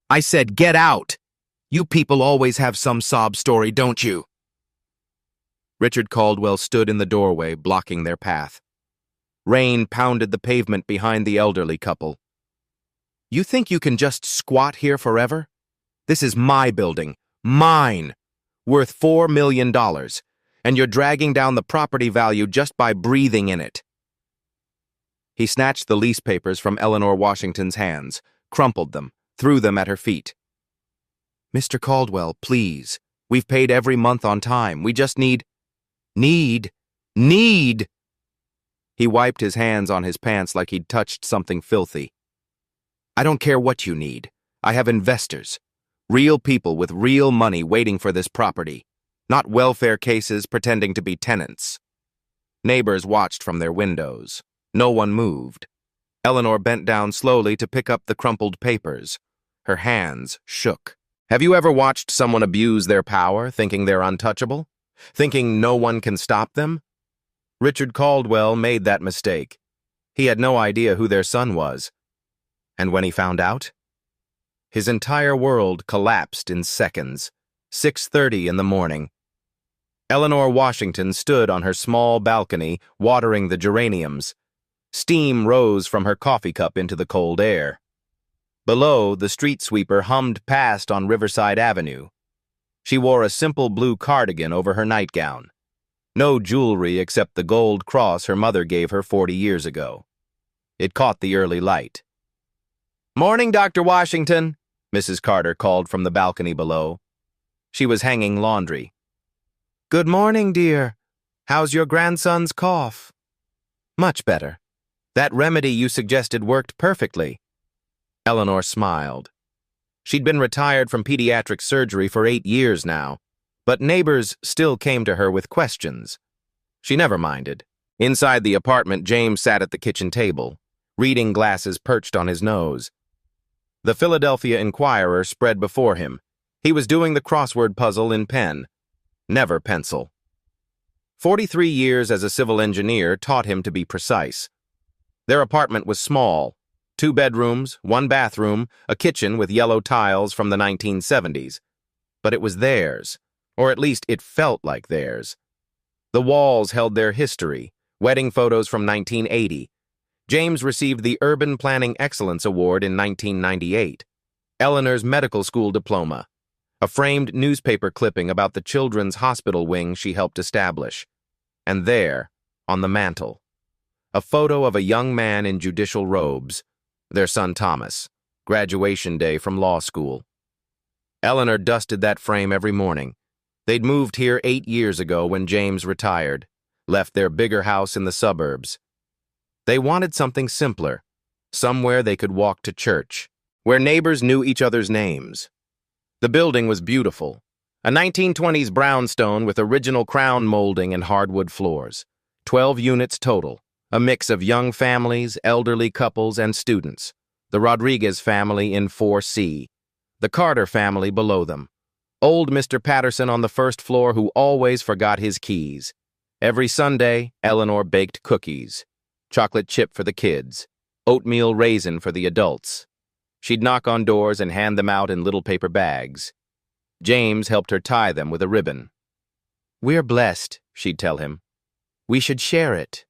I said, get out! You people always have some sob story, don't you? Richard Caldwell stood in the doorway, blocking their path. Rain pounded the pavement behind the elderly couple. You think you can just squat here forever? This is my building. Mine! Worth $4 million. And you're dragging down the property value just by breathing in it. He snatched the lease papers from Eleanor Washington's hands, crumpled them, threw them at her feet. Mr. Caldwell, please. We've paid every month on time. We just need... Need! He wiped his hands on his pants like he'd touched something filthy. I don't care what you need. I have investors. Real people with real money waiting for this property. Not welfare cases pretending to be tenants. Neighbors watched from their windows. No one moved. Eleanor bent down slowly to pick up the crumpled papers. Her hands shook. Have you ever watched someone abuse their power, thinking they're untouchable? Thinking no one can stop them? Richard Caldwell made that mistake. He had no idea who their son was. And when he found out, his entire world collapsed in seconds. 6:30 in the morning. Eleanor Washington stood on her small balcony, watering the geraniums. Steam rose from her coffee cup into the cold air. Below, the street sweeper hummed past on Riverside Avenue. She wore a simple blue cardigan over her nightgown. No jewelry except the gold cross her mother gave her 40 years ago. It caught the early light. "Morning, Dr. Washington," Mrs. Carter called from the balcony below. She was hanging laundry. "Good morning, dear. How's your grandson's cough?" "Much better. That remedy you suggested worked perfectly." Eleanor smiled. She'd been retired from pediatric surgery for 8 years now, but neighbors still came to her with questions. She never minded. Inside the apartment, James sat at the kitchen table, reading glasses perched on his nose. The Philadelphia Inquirer spread before him. He was doing the crossword puzzle in pen, never pencil. 43 years as a civil engineer taught him to be precise. Their apartment was small. 2 bedrooms, 1 bathroom, a kitchen with yellow tiles from the 1970s. But it was theirs, or at least it felt like theirs. The walls held their history, wedding photos from 1980. James received the Urban Planning Excellence Award in 1998. Eleanor's medical school diploma, a framed newspaper clipping about the children's hospital wing she helped establish. And there, on the mantel, a photo of a young man in judicial robes, their son Thomas, graduation day from law school. Eleanor dusted that frame every morning. They'd moved here 8 years ago when James retired, left their bigger house in the suburbs. They wanted something simpler, somewhere they could walk to church, where neighbors knew each other's names. The building was beautiful, a 1920s brownstone with original crown molding and hardwood floors. 12 units total. A mix of young families, elderly couples, and students. The Rodriguez family in 4C. The Carter family below them. Old Mr. Patterson on the first floor who always forgot his keys. Every Sunday, Eleanor baked cookies. Chocolate chip for the kids. Oatmeal raisin for the adults. She'd knock on doors and hand them out in little paper bags. James helped her tie them with a ribbon. "We're blessed," she'd tell him. "We should share it."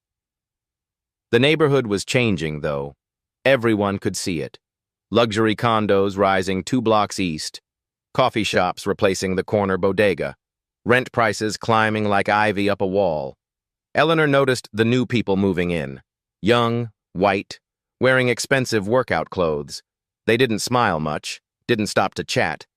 The neighborhood was changing, though. Everyone could see it. Luxury condos rising 2 blocks east. Coffee shops replacing the corner bodega. Rent prices climbing like ivy up a wall. Eleanor noticed the new people moving in. Young, white, wearing expensive workout clothes. They didn't smile much, didn't stop to chat.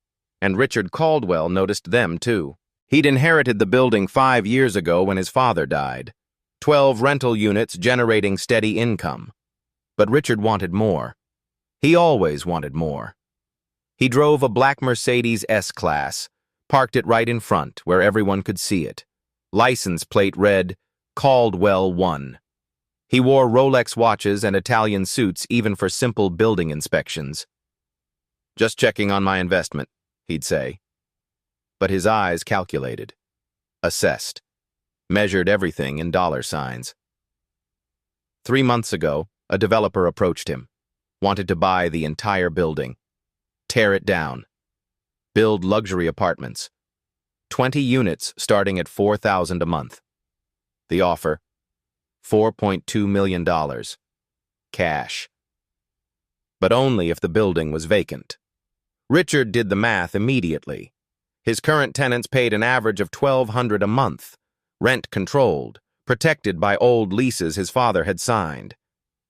And Richard Caldwell noticed them, too. He'd inherited the building 5 years ago when his father died. 12 rental units generating steady income. But Richard wanted more. He always wanted more. He drove a black Mercedes S-Class, parked it right in front where everyone could see it. License plate read, Caldwell 1. He wore Rolex watches and Italian suits even for simple building inspections. "Just checking on my investment," he'd say. But his eyes calculated, assessed. Measured everything in dollar signs. 3 months ago, a developer approached him, wanted to buy the entire building. Tear it down. Build luxury apartments. 20 units starting at $4,000 a month. The offer, $4.2 million. Cash. But only if the building was vacant. Richard did the math immediately. His current tenants paid an average of $1,200 a month, rent controlled, protected by old leases his father had signed.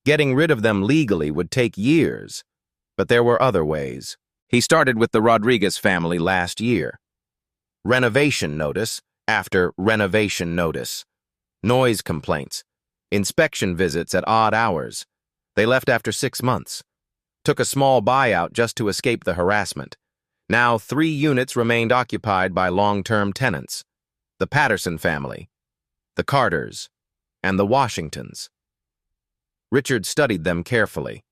Getting rid of them legally would take years, but there were other ways. He started with the Rodriguez family last year. Renovation notice after renovation notice. Noise complaints. Inspection visits at odd hours. They left after 6 months. Took a small buyout just to escape the harassment. Now 3 units remained occupied by long-term tenants. The Patterson family, the Carters, and the Washingtons. Richard studied them carefully.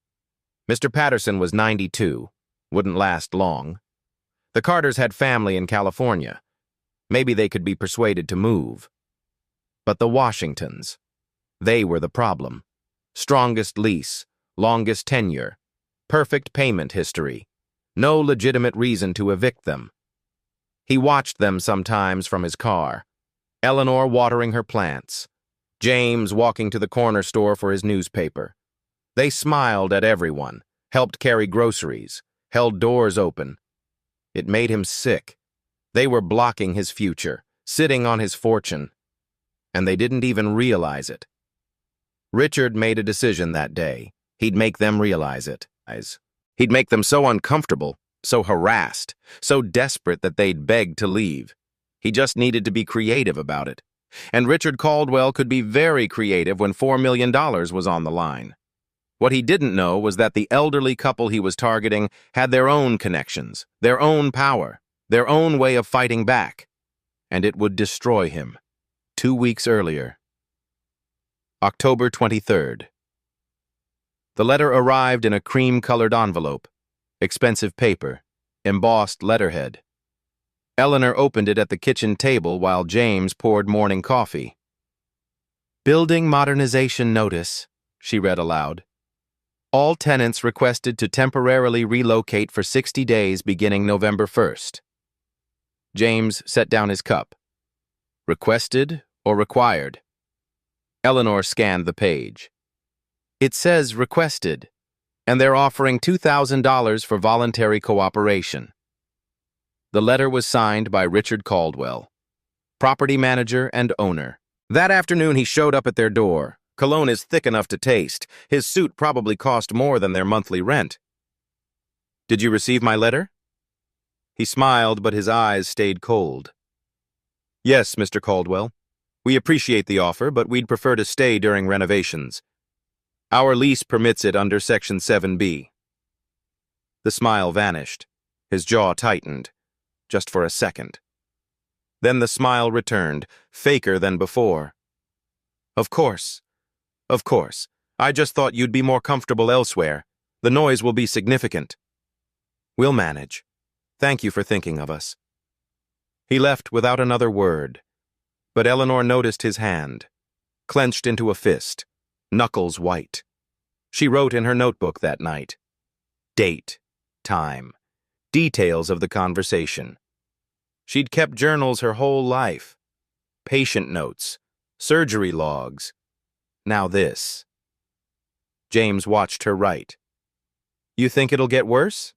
Mr. Patterson was 92, wouldn't last long. The Carters had family in California. Maybe they could be persuaded to move. But the Washingtons, they were the problem. Strongest lease, longest tenure, perfect payment history, no legitimate reason to evict them. He watched them sometimes from his car. Eleanor watering her plants. James walking to the corner store for his newspaper. They smiled at everyone, helped carry groceries, held doors open. It made him sick. They were blocking his future, sitting on his fortune, and they didn't even realize it. Richard made a decision that day. He'd make them realize it. He'd make them so uncomfortable, so harassed, so desperate that they'd beg to leave. He just needed to be creative about it. And Richard Caldwell could be very creative when $4 million was on the line. What he didn't know was that the elderly couple he was targeting had their own connections, their own power, their own way of fighting back, and it would destroy him. 2 weeks earlier. October 23rd. The letter arrived in a cream-colored envelope, expensive paper, embossed letterhead. Eleanor opened it at the kitchen table while James poured morning coffee. Building modernization notice, she read aloud. All tenants requested to temporarily relocate for 60 days beginning November 1st. James set down his cup. Requested or required? Eleanor scanned the page. It says requested, and they're offering $2,000 for voluntary cooperation. The letter was signed by Richard Caldwell, property manager and owner. That afternoon he showed up at their door. Cologne is thick enough to taste. His suit probably cost more than their monthly rent. Did you receive my letter? He smiled, but his eyes stayed cold. Yes, Mr. Caldwell. We appreciate the offer, but we'd prefer to stay during renovations. Our lease permits it under Section 7B. The smile vanished. His jaw tightened. Just for a second. Then the smile returned, faker than before. Of course. Of course. I just thought you'd be more comfortable elsewhere. The noise will be significant. We'll manage. Thank you for thinking of us. He left without another word, but Eleanor noticed his hand, clenched into a fist, knuckles white. She wrote in her notebook that night. Date, time, details of the conversation. She'd kept journals her whole life. Patient notes, surgery logs. Now this. James watched her write. You think it'll get worse?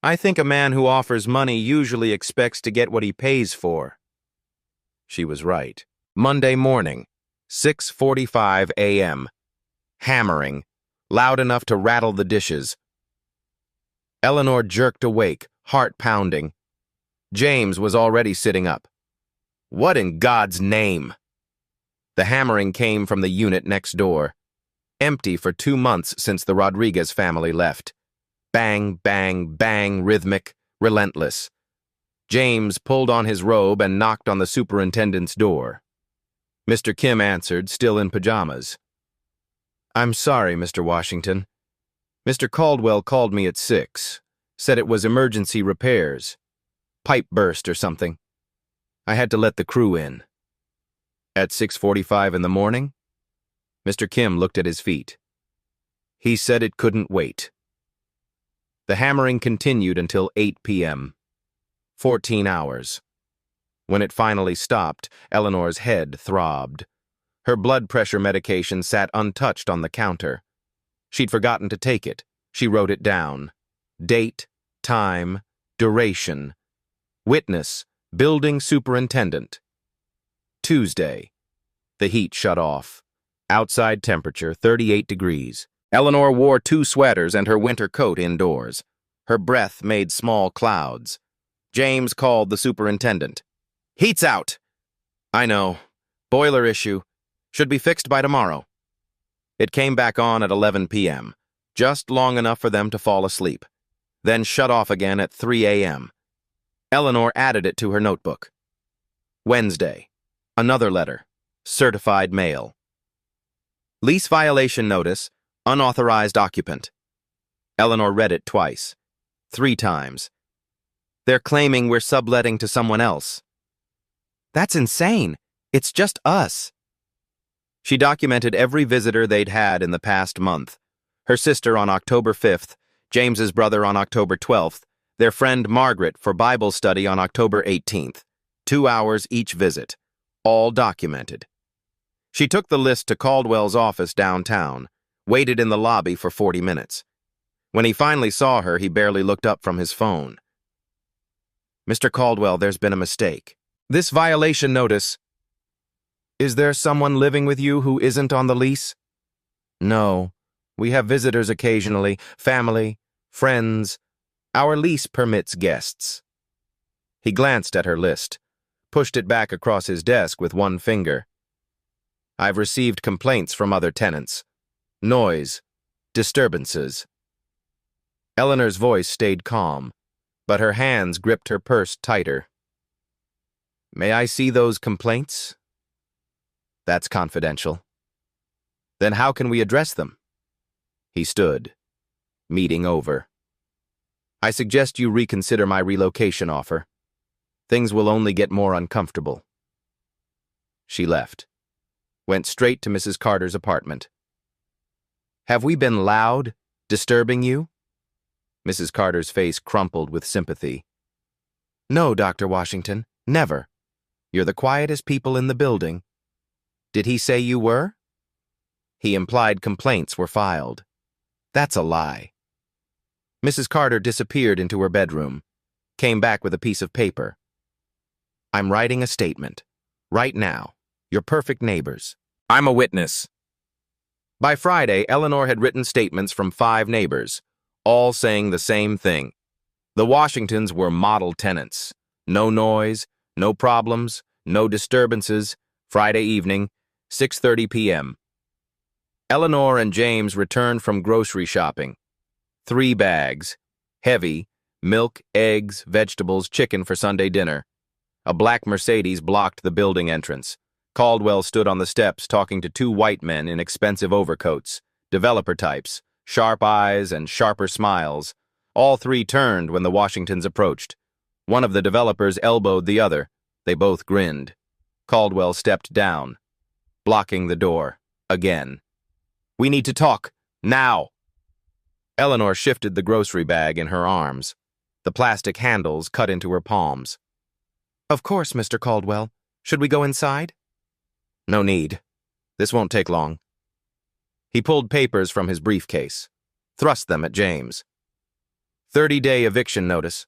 I think a man who offers money usually expects to get what he pays for. She was right. Monday morning, 6:45 a.m. Hammering, loud enough to rattle the dishes. Eleanor jerked awake, heart pounding. James was already sitting up. What in God's name? The hammering came from the unit next door. Empty for 2 months since the Rodriguez family left. Bang, bang, bang, rhythmic, relentless. James pulled on his robe and knocked on the superintendent's door. Mr. Kim answered, still in pajamas. I'm sorry, Mr. Washington. Mr. Caldwell called me at 6. Said it was emergency repairs. Pipe burst or something. I had to let the crew in. At 6:45 in the morning? Mr. Kim looked at his feet. He said it couldn't wait. The hammering continued until 8 p.m. 14 hours. When it finally stopped, Eleanor's head throbbed. Her blood pressure medication sat untouched on the counter. She'd forgotten to take it. She wrote it down. Date, time, duration. Witness, building superintendent. Tuesday. The heat shut off. Outside temperature, 38 degrees. Eleanor wore 2 sweaters and her winter coat indoors. Her breath made small clouds. James called the superintendent. "Heat's out." "I know. Boiler issue. Should be fixed by tomorrow." It came back on at 11 p.m., just long enough for them to fall asleep, then shut off again at 3 a.m. Eleanor added it to her notebook. Wednesday. Another letter. Certified mail. Lease violation notice. Unauthorized occupant. Eleanor read it twice. 3 times. They're claiming we're subletting to someone else. That's insane. It's just us. She documented every visitor they'd had in the past month. Her sister on October 5th, James's brother on October 12th, their friend Margaret for Bible study on October 18th. 2 hours each visit. All documented. She took the list to Caldwell's office downtown, waited in the lobby for 40 minutes. When he finally saw her, he barely looked up from his phone. "Mr. Caldwell, there's been a mistake. This violation notice. Is there someone living with you who isn't on the lease?" "No. We have visitors occasionally, family, friends. Our lease permits guests." He glanced at her list, pushed it back across his desk with one finger. "I've received complaints from other tenants. Noise, disturbances." Eleanor's voice stayed calm, but her hands gripped her purse tighter. "May I see those complaints?" "That's confidential." "Then how can we address them?" He stood. Meeting over. "I suggest you reconsider my relocation offer. Things will only get more uncomfortable." She left. Went straight to Mrs. Carter's apartment. "Have we been loud, disturbing you?" Mrs. Carter's face crumpled with sympathy. "No, Dr. Washington, never. You're the quietest people in the building." "Did he say you were?" "He implied complaints were filed." "That's a lie." Mrs. Carter disappeared into her bedroom, came back with a piece of paper. "I'm writing a statement. Right now. You're perfect neighbors. I'm a witness." By Friday, Eleanor had written statements from 5 neighbors, all saying the same thing. The Washingtons were model tenants. No noise, no problems, no disturbances. Friday evening, 6:30 p.m. Eleanor and James returned from grocery shopping. 3 bags. Heavy. Milk, eggs, vegetables, chicken for Sunday dinner. A black Mercedes blocked the building entrance. Caldwell stood on the steps talking to 2 white men in expensive overcoats, developer types, sharp eyes and sharper smiles. All 3 turned when the Washingtons approached. One of the developers elbowed the other. They both grinned. Caldwell stepped down, blocking the door. Again. "We need to talk. Now." Eleanor shifted the grocery bag in her arms. The plastic handles cut into her palms. "Of course, Mr. Caldwell. Should we go inside?" "No need. This won't take long." He pulled papers from his briefcase, thrust them at James. 30-day eviction notice.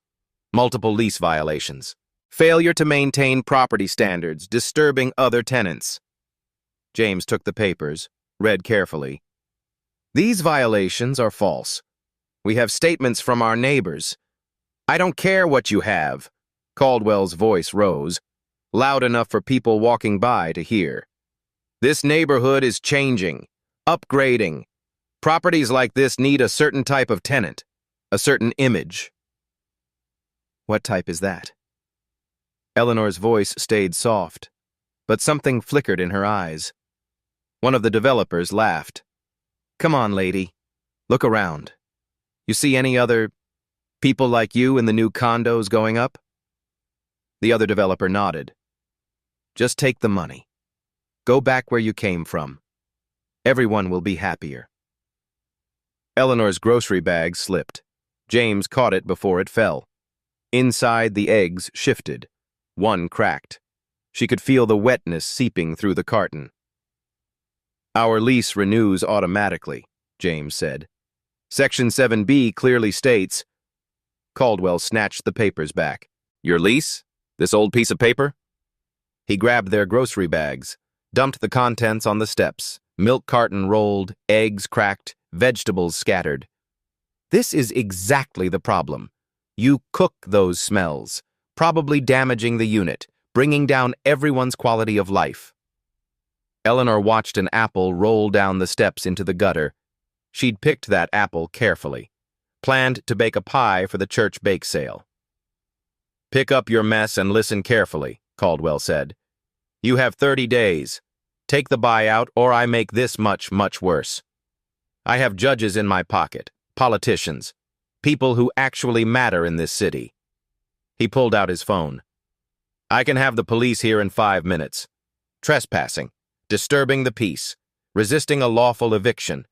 Multiple lease violations. Failure to maintain property standards, disturbing other tenants. James took the papers, read carefully. "These violations are false. We have statements from our neighbors." "I don't care what you have." Caldwell's voice rose, loud enough for people walking by to hear. "This neighborhood is changing, upgrading. Properties like this need a certain type of tenant, a certain image." "What type is that?" Eleanor's voice stayed soft, but something flickered in her eyes. One of the developers laughed. "Come on, lady. Look around. You see any other people like you in the new condos going up?" The other developer nodded. "Just take the money. Go back where you came from. Everyone will be happier." Eleanor's grocery bag slipped. James caught it before it fell. Inside, the eggs shifted. One cracked. She could feel the wetness seeping through the carton. "Our lease renews automatically," James said. "Section 7B clearly states—" Caldwell snatched the papers back. "Your lease? This old piece of paper?" He grabbed their grocery bags, dumped the contents on the steps. Milk carton rolled, eggs cracked, vegetables scattered. "This is exactly the problem. You cook those smells, probably damaging the unit, bringing down everyone's quality of life." Eleanor watched an apple roll down the steps into the gutter. She'd picked that apple carefully, planned to bake a pie for the church bake sale. "Pick up your mess and listen carefully," Caldwell said. "You have 30 days. Take the buyout or I make this much, much worse. I have judges in my pocket, politicians, people who actually matter in this city." He pulled out his phone. "I can have the police here in 5 minutes. Trespassing, disturbing the peace, resisting a lawful eviction.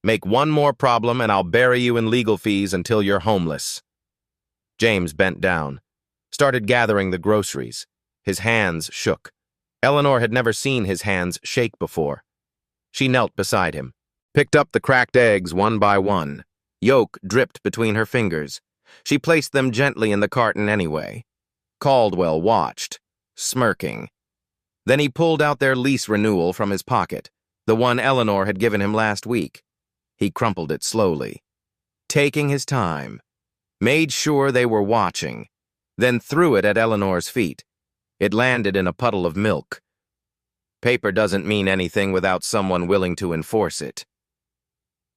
Make one more problem and I'll bury you in legal fees until you're homeless." James bent down, started gathering the groceries. His hands shook. Eleanor had never seen his hands shake before. She knelt beside him, picked up the cracked eggs one by one. Yolk dripped between her fingers. She placed them gently in the carton anyway. Caldwell watched, smirking. Then he pulled out their lease renewal from his pocket, the one Eleanor had given him last week. He crumpled it slowly, taking his time, made sure they were watching, then threw it at Eleanor's feet. It landed in a puddle of milk. Paper doesn't mean anything without someone willing to enforce it.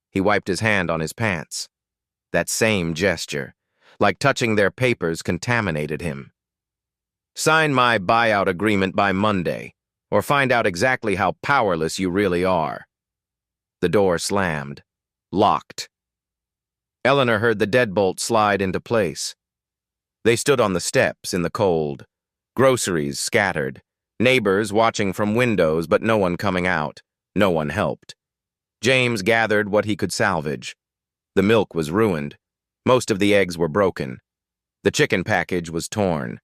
He wiped his hand on his pants. That same gesture, like touching their papers, contaminated him. "Sign my buyout agreement by Monday, or find out exactly how powerless you really are." The door slammed, locked. Eleanor heard the deadbolt slide into place. They stood on the steps in the cold. Groceries scattered. Neighbors watching from windows, but no one coming out. No one helped. James gathered what he could salvage. The milk was ruined. Most of the eggs were broken. The chicken package was torn.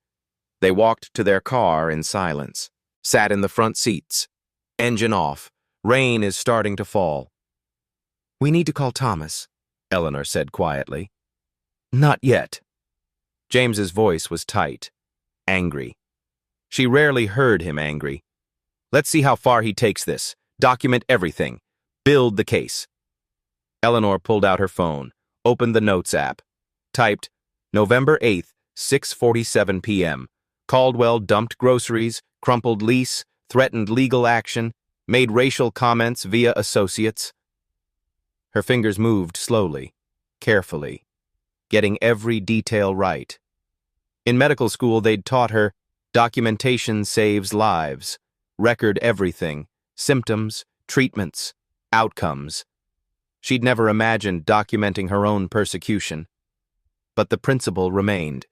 They walked to their car in silence, sat in the front seats. Engine off. Rain is starting to fall. "We need to call Thomas," Eleanor said quietly. "Not yet." James's voice was tight, angry. She rarely heard him angry. "Let's see how far he takes this. Document everything. Build the case." Eleanor pulled out her phone, opened the Notes app, typed, "November 8th, 6:47 p.m. Caldwell dumped groceries, crumpled lease, threatened legal action, made racial comments via associates." Her fingers moved slowly, carefully, getting every detail right. In medical school, they'd taught her, documentation saves lives. Record everything, symptoms, treatments, outcomes. She'd never imagined documenting her own persecution. But the principle remained.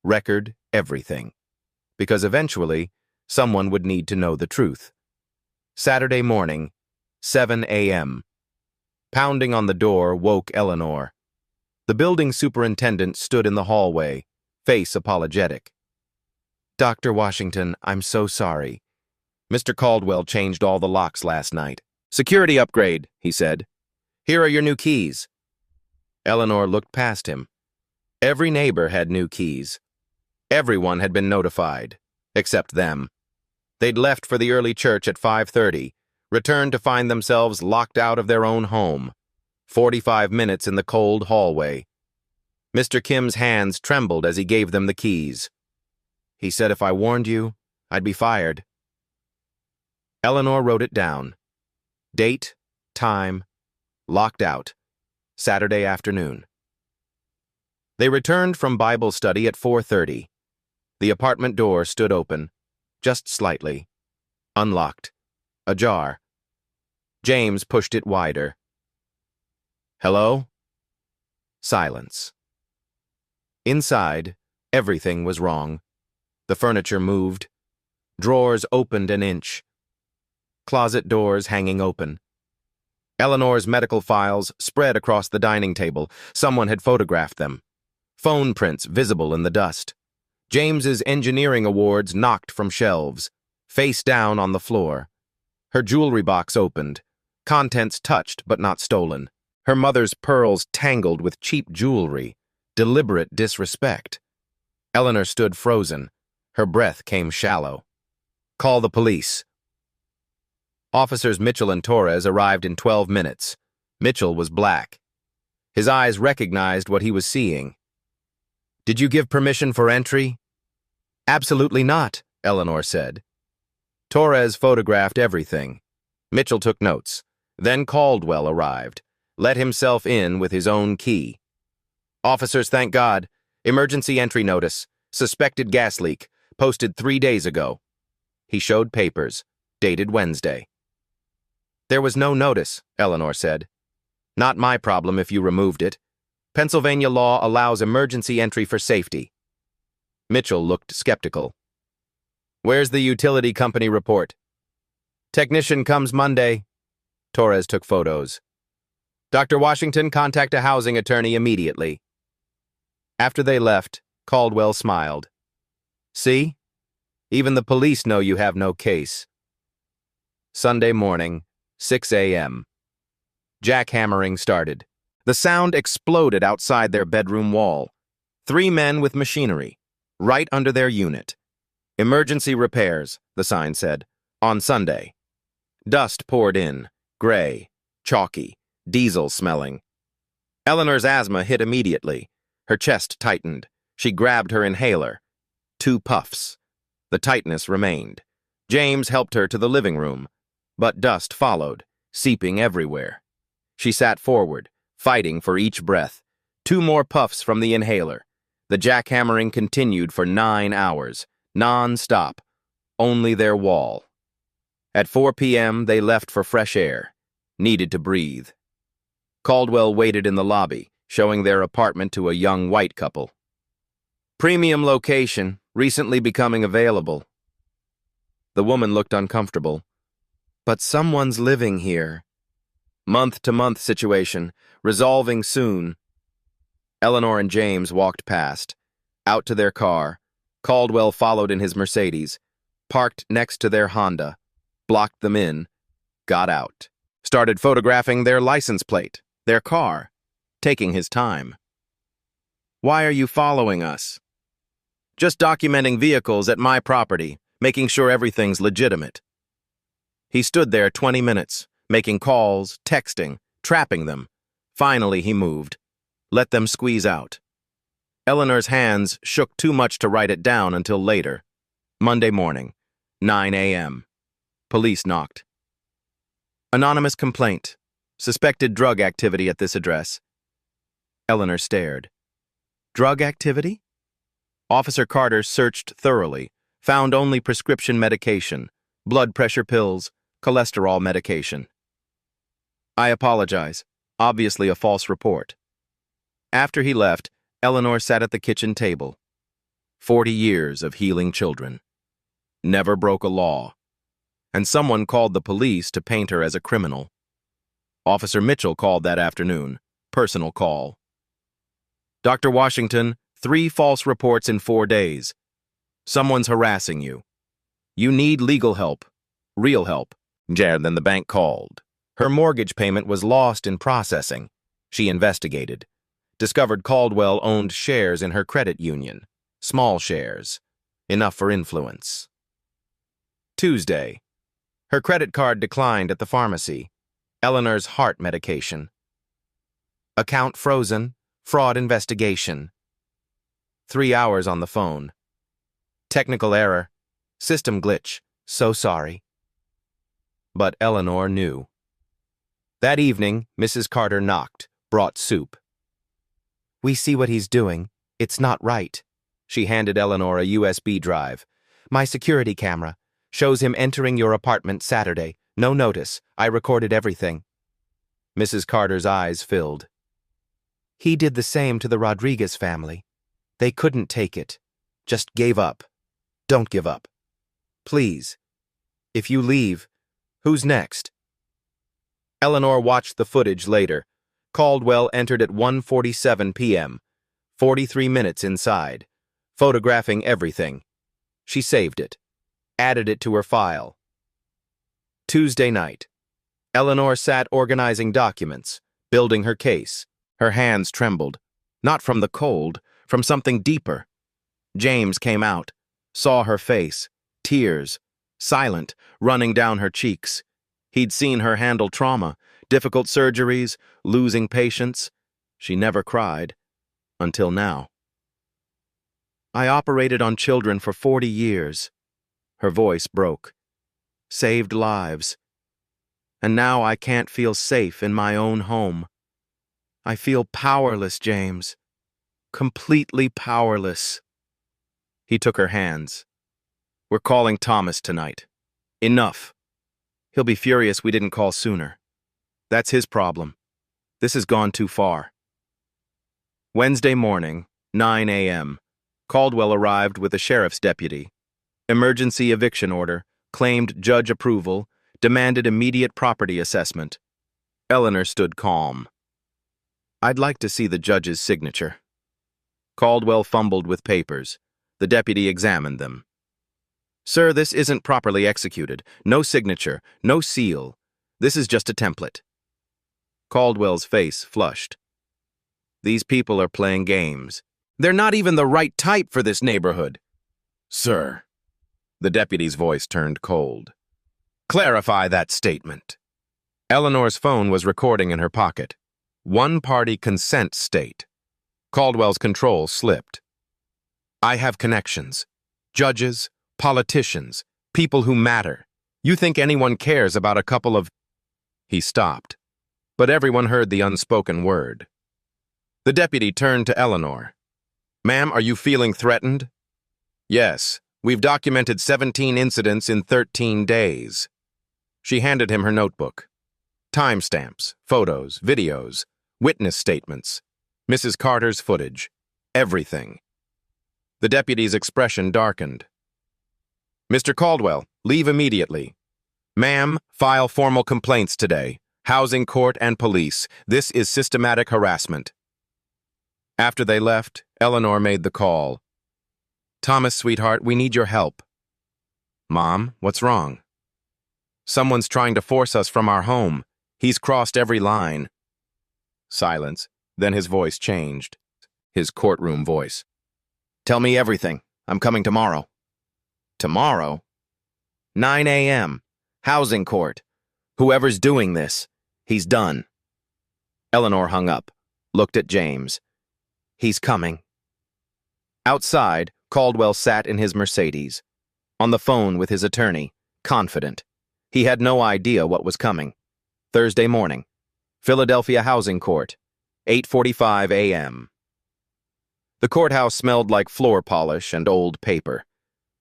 Record everything. Because eventually, someone would need to know the truth. Saturday morning, 7 a.m. Pounding on the door woke Eleanor. The building superintendent stood in the hallway, face apologetic. "Dr. Washington, I'm so sorry. Mr. Caldwell changed all the locks last night. Security upgrade," he said. "Here are your new keys." Eleanor looked past him. Every neighbor had new keys. Everyone had been notified, except them. They'd left for the early church at 5:30, returned to find themselves locked out of their own home. 45 minutes in the cold hallway. Mr. Kim's hands trembled as he gave them the keys. He said if I warned you, I'd be fired. Eleanor wrote it down. Date, time, locked out, Saturday afternoon. They returned from Bible study at 4:30. The apartment door stood open, just slightly, unlocked, ajar. James pushed it wider. Hello? Silence. Inside, everything was wrong. The furniture moved. Drawers opened an inch. Closet doors hanging open. Eleanor's medical files spread across the dining table. Someone had photographed them. Phone prints visible in the dust. James's engineering awards knocked from shelves, face down on the floor. Her jewelry box opened, contents touched but not stolen. Her mother's pearls tangled with cheap jewelry, deliberate disrespect. Eleanor stood frozen. Her breath came shallow. "Call the police." Officers Mitchell and Torres arrived in 12 minutes. Mitchell was black. His eyes recognized what he was seeing. "Did you give permission for entry?" "Absolutely not," Eleanor said. Torres photographed everything. Mitchell took notes. Then Caldwell arrived, let himself in with his own key. "Officers, thank God. Emergency entry notice. Suspected gas leak. Posted 3 days ago." He showed papers, dated Wednesday. "There was no notice," Eleanor said. "Not my problem if you removed it. Pennsylvania law allows emergency entry for safety." Mitchell looked skeptical. "Where's the utility company report?" "Technician comes Monday." Torres took photos. "Dr. Washington, contact a housing attorney immediately." After they left, Caldwell smiled. "See? Even the police know you have no case." Sunday morning, 6 a.m. Jackhammering started. The sound exploded outside their bedroom wall. 3 men with machinery, right under their unit. "Emergency repairs," the sign said, "on Sunday." Dust poured in, gray, chalky, diesel-smelling. Eleanor's asthma hit immediately. Her chest tightened. She grabbed her inhaler. 2 puffs. The tightness remained. James helped her to the living room, but dust followed, seeping everywhere. She sat forward, fighting for each breath. 2 more puffs from the inhaler. The jackhammering continued for 9 hours, non-stop, only their wall. At 4 p.m., they left for fresh air, needed to breathe. Caldwell waited in the lobby, showing their apartment to a young white couple. "Premium location, recently becoming available." The woman looked uncomfortable. "But someone's living here." "Month-to-month situation, resolving soon." Eleanor and James walked past, out to their car. Caldwell followed in his Mercedes, parked next to their Honda, blocked them in, got out, started photographing their license plate, their car, taking his time. "Why are you following us?" "Just documenting vehicles at my property, making sure everything's legitimate." He stood there 20 minutes, making calls, texting, trapping them. Finally, he moved. Let them squeeze out. Eleanor's hands shook too much to write it down until later. Monday morning, 9 a.m. Police knocked. "Anonymous complaint. Suspected drug activity at this address." Eleanor stared. "Drug activity?" Officer Carter searched thoroughly, found only prescription medication, blood pressure pills, cholesterol medication. "I apologize. Obviously a false report." After he left, Eleanor sat at the kitchen table. 40 years of healing children. Never broke a law. And someone called the police to paint her as a criminal. Officer Mitchell called that afternoon. Personal call. "Dr. Washington, 3 false reports in 4 days. Someone's harassing you. You need legal help. Real help." Then the bank called. Her mortgage payment was lost in processing. She investigated. Discovered Caldwell owned shares in her credit union. Small shares. Enough for influence. Tuesday. Her credit card declined at the pharmacy. Eleanor's heart medication. Account frozen. Fraud investigation. 3 hours on the phone. Technical error. System glitch. So sorry. But Eleanor knew. That evening, Mrs. Carter knocked, brought soup. "We see what he's doing. It's not right." She handed Eleanor a USB drive. "My security camera. Shows him entering your apartment Saturday. No notice. I recorded everything." Mrs. Carter's eyes filled. "He did the same to the Rodriguez family. They couldn't take it. Just gave up. Don't give up. Please. If you leave, who's next?" Eleanor watched the footage later. Caldwell entered at 1:47 p.m., 43 minutes inside, photographing everything. She saved it, added it to her file. Tuesday night. Eleanor sat organizing documents, building her case. Her hands trembled, not from the cold, from something deeper. James came out, saw her face, tears, silent, running down her cheeks. He'd seen her handle trauma, difficult surgeries, losing patients. She never cried, until now. I operated on children for 40 years. Her voice broke. Saved lives. And now I can't feel safe in my own home. I feel powerless, James. Completely powerless. He took her hands. We're calling Thomas tonight. Enough. He'll be furious we didn't call sooner. That's his problem. This has gone too far. Wednesday morning, 9 a.m. Caldwell arrived with a sheriff's deputy. Emergency eviction order, claimed judge approval, demanded immediate property assessment. Eleanor stood calm. I'd like to see the judge's signature. Caldwell fumbled with papers. The deputy examined them. Sir, this isn't properly executed. No signature, no seal. This is just a template. Caldwell's face flushed. These people are playing games. They're not even the right type for this neighborhood. Sir. The deputy's voice turned cold. Clarify that statement. Eleanor's phone was recording in her pocket. One-party consent state. Caldwell's control slipped. I have connections. Judges, politicians, people who matter. You think anyone cares about a couple of... He stopped, but everyone heard the unspoken word. The deputy turned to Eleanor. Ma'am, are you feeling threatened? Yes, we've documented 17 incidents in 13 days. She handed him her notebook. Timestamps, photos, videos, witness statements, Mrs. Carter's footage, everything. The deputy's expression darkened. Mr. Caldwell, leave immediately. Ma'am, file formal complaints today. Housing court and police. This is systematic harassment. After they left, Eleanor made the call. Thomas, sweetheart, we need your help. Mom, what's wrong? Someone's trying to force us from our home. He's crossed every line. Silence. Then his voice changed. His courtroom voice. Tell me everything. I'm coming tomorrow. Tomorrow? 9 a.m. Housing court. Whoever's doing this, he's done. Eleanor hung up, looked at James. He's coming. Outside, Caldwell sat in his Mercedes, on the phone with his attorney, confident. He had no idea what was coming. Thursday morning, Philadelphia Housing Court, 8:45 a.m. The courthouse smelled like floor polish and old paper.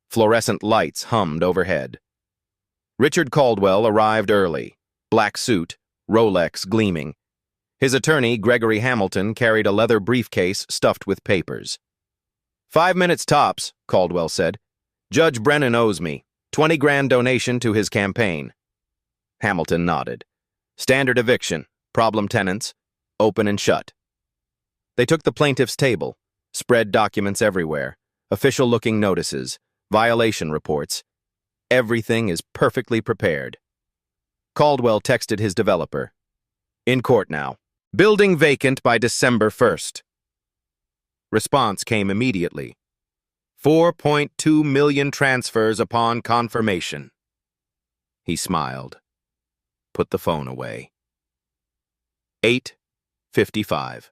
Fluorescent lights hummed overhead. Richard Caldwell arrived early, black suit, Rolex gleaming. His attorney, Gregory Hamilton, carried a leather briefcase stuffed with papers. 5 minutes tops, Caldwell said. Judge Brennan owes me. 20 grand donation to his campaign. Hamilton nodded. Standard eviction, problem tenants, open and shut. They took the plaintiff's table, spread documents everywhere, official-looking notices, violation reports. Everything is perfectly prepared. Caldwell texted his developer. In court now. Building vacant by December 1st. Response came immediately. 4.2 million transfers upon confirmation. He smiled. Put the phone away. 8:55.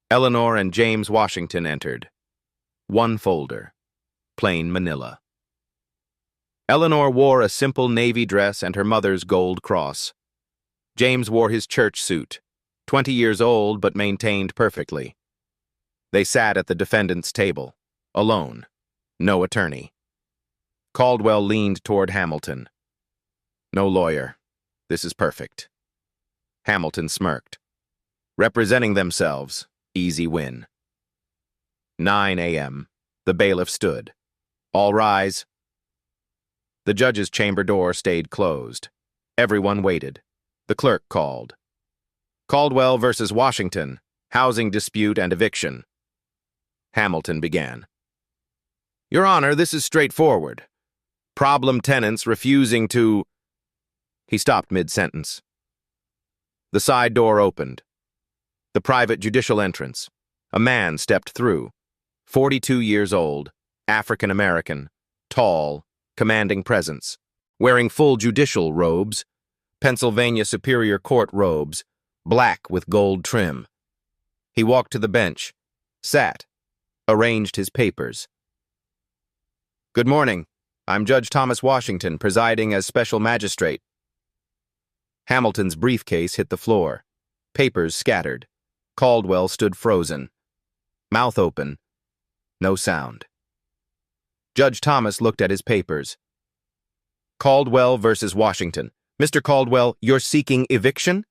Eleanor and James Washington entered. One folder. Plain manila. Eleanor wore a simple navy dress and her mother's gold cross. James wore his church suit, 20 years old but maintained perfectly. They sat at the defendant's table, alone, no attorney. Caldwell leaned toward Hamilton. No lawyer. This is perfect. Hamilton smirked. Representing themselves, easy win. 9 a.m. The bailiff stood. All rise. The judge's chamber door stayed closed. Everyone waited. The clerk called. Caldwell versus Washington, housing dispute and eviction. Hamilton began. Your Honor, this is straightforward. Problem tenants refusing to... He stopped mid-sentence. The side door opened. The private judicial entrance. A man stepped through. 42 years old, African-American, tall, commanding presence, wearing full judicial robes, Pennsylvania Superior Court robes, black with gold trim. He walked to the bench, sat, arranged his papers. Good morning. I'm Judge Thomas Washington, presiding as special magistrate. Hamilton's briefcase hit the floor. Papers scattered. Caldwell stood frozen. Mouth open. No sound. Judge Thomas looked at his papers. Caldwell versus Washington. Mr. Caldwell, you're seeking eviction?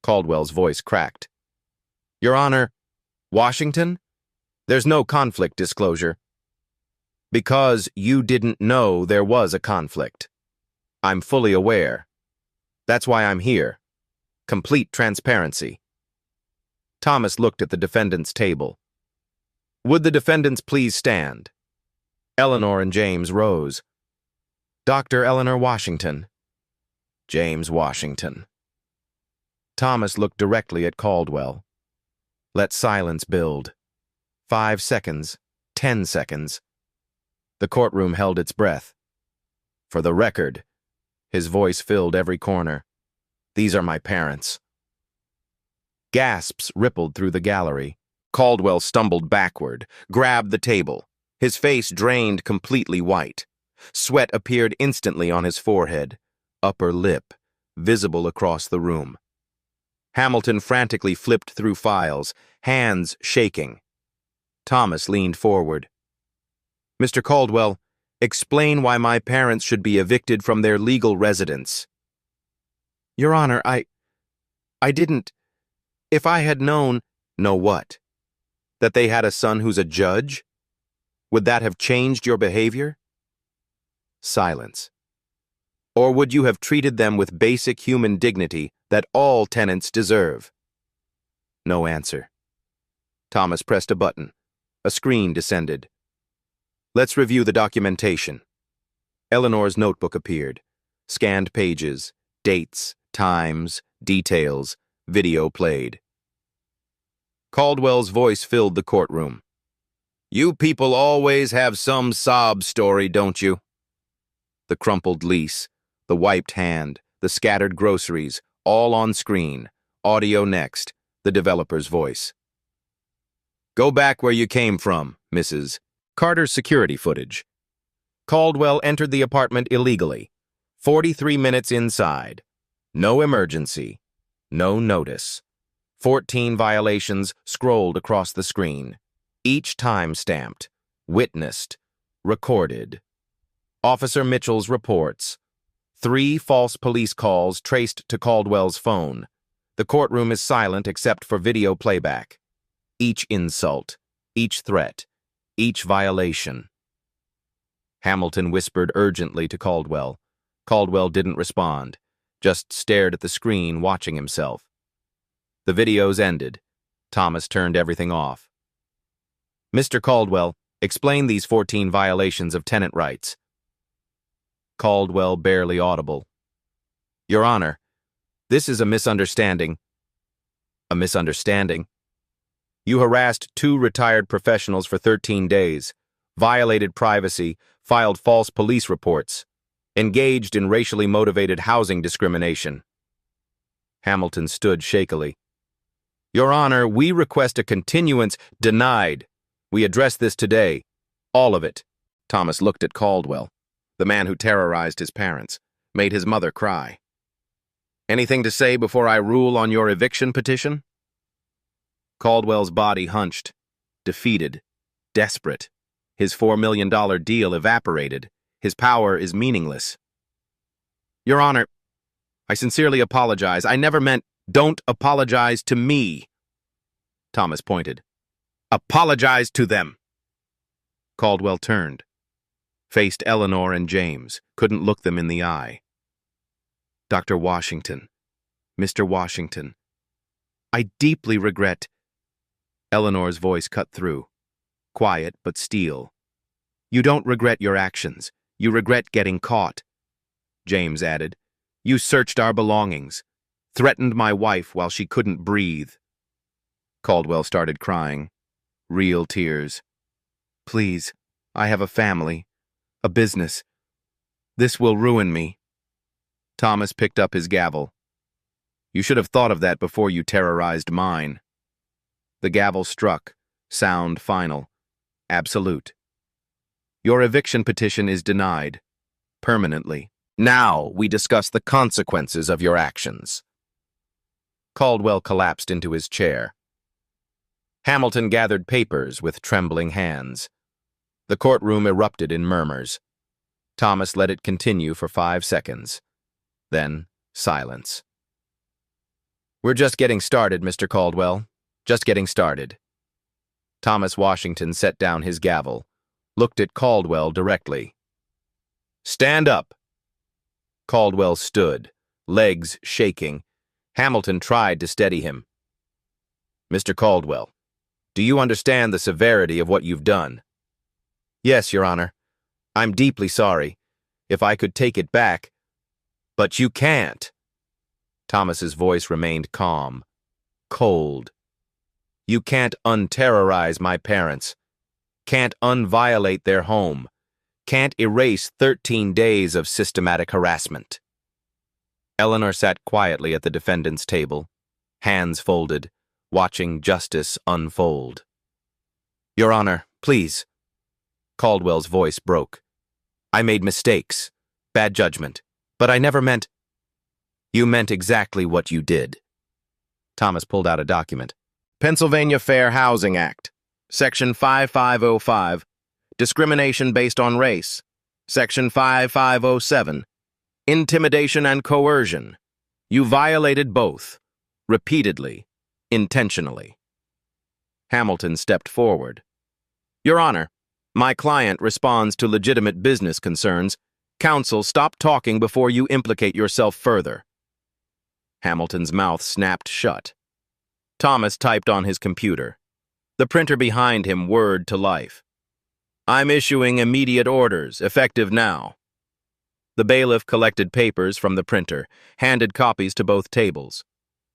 Caldwell's voice cracked. Your Honor, Washington? There's no conflict disclosure. Because you didn't know there was a conflict. I'm fully aware. That's why I'm here. Complete transparency. Thomas looked at the defendant's table. Would the defendants please stand? Eleanor and James rose. Dr. Eleanor Washington. James Washington. Thomas looked directly at Caldwell. Let silence build. 5 seconds. 10 seconds. The courtroom held its breath. For the record, his voice filled every corner. These are my parents. Gasps rippled through the gallery. Caldwell stumbled backward, grabbed the table. His face drained completely white. Sweat appeared instantly on his forehead, upper lip, visible across the room. Hamilton frantically flipped through files, hands shaking. Thomas leaned forward. Mr. Caldwell, explain why my parents should be evicted from their legal residence. Your Honor, I didn't... If I had known... Know what? That they had a son who's a judge? Would that have changed your behavior? Silence. Or would you have treated them with basic human dignity that all tenants deserve? No answer. Thomas pressed a button. A screen descended. Let's review the documentation. Eleanor's notebook appeared. Scanned pages, dates, times, details, video played. Caldwell's voice filled the courtroom. You people always have some sob story, don't you? The crumpled lease, the wiped hand, the scattered groceries, all on screen. Audio next, the developer's voice. Go back where you came from, Mrs. Carter's security footage. Caldwell entered the apartment illegally. 43 minutes inside. No emergency. No notice. 14 violations scrolled across the screen. Each time stamped. Witnessed. Recorded. Officer Mitchell's reports. 3 false police calls traced to Caldwell's phone. The courtroom is silent except for video playback. Each insult. Each threat. Each violation. Hamilton whispered urgently to Caldwell. Caldwell didn't respond, just stared at the screen, watching himself. The videos ended. Thomas turned everything off. Mr. Caldwell, explain these 14 violations of tenant rights. Caldwell barely audible. Your Honor, this is a misunderstanding. A misunderstanding? You harassed 2 retired professionals for 13 days, violated privacy, filed false police reports, engaged in racially motivated housing discrimination. Hamilton stood shakily. Your Honor, we request a continuance. Denied. We address this today. All of it. Thomas looked at Caldwell, the man who terrorized his parents, made his mother cry. Anything to say before I rule on your eviction petition? Caldwell's body hunched, defeated, desperate. His $4 million deal evaporated. His power is meaningless. Your Honor, I sincerely apologize. I never meant... Don't apologize to me. Thomas pointed. Apologize to them. Caldwell turned, faced Eleanor and James, couldn't look them in the eye. Dr. Washington, Mr. Washington, I deeply regret. Eleanor's voice cut through, quiet but steel. You don't regret your actions. You regret getting caught. James added, You searched our belongings, threatened my wife while she couldn't breathe. Caldwell started crying, real tears. Please, I have a family, a business. This will ruin me. Thomas picked up his gavel. You should have thought of that before you terrorized mine. The gavel struck, sound final, absolute. Your eviction petition is denied, permanently. Now we discuss the consequences of your actions. Caldwell collapsed into his chair. Hamilton gathered papers with trembling hands. The courtroom erupted in murmurs. Thomas let it continue for 5 seconds. Then, silence. We're just getting started, Mr. Caldwell. Just getting started. Thomas Washington set down his gavel, looked at Caldwell directly. Stand up. Caldwell stood, legs shaking. Hamilton tried to steady him. Mr. Caldwell, do you understand the severity of what you've done? Yes, Your Honor. I'm deeply sorry. If I could take it back. But you can't. Thomas's voice remained calm, cold. You can't unterrorize my parents. Can't unviolate their home. Can't erase 13 days of systematic harassment. Eleanor sat quietly at the defendant's table, hands folded, watching justice unfold. Your Honor, please. Caldwell's voice broke. I made mistakes, bad judgment, but I never meant... You meant exactly what you did. Thomas pulled out a document. Pennsylvania Fair Housing Act, Section 5505, Discrimination based on race, Section 5507, Intimidation and coercion. You violated both, repeatedly, intentionally. Hamilton stepped forward. Your Honor, my client responds to legitimate business concerns. Counsel, stop talking before you implicate yourself further. Hamilton's mouth snapped shut. Thomas typed on his computer. The printer behind him whirred to life. I'm issuing immediate orders, effective now. The bailiff collected papers from the printer, handed copies to both tables.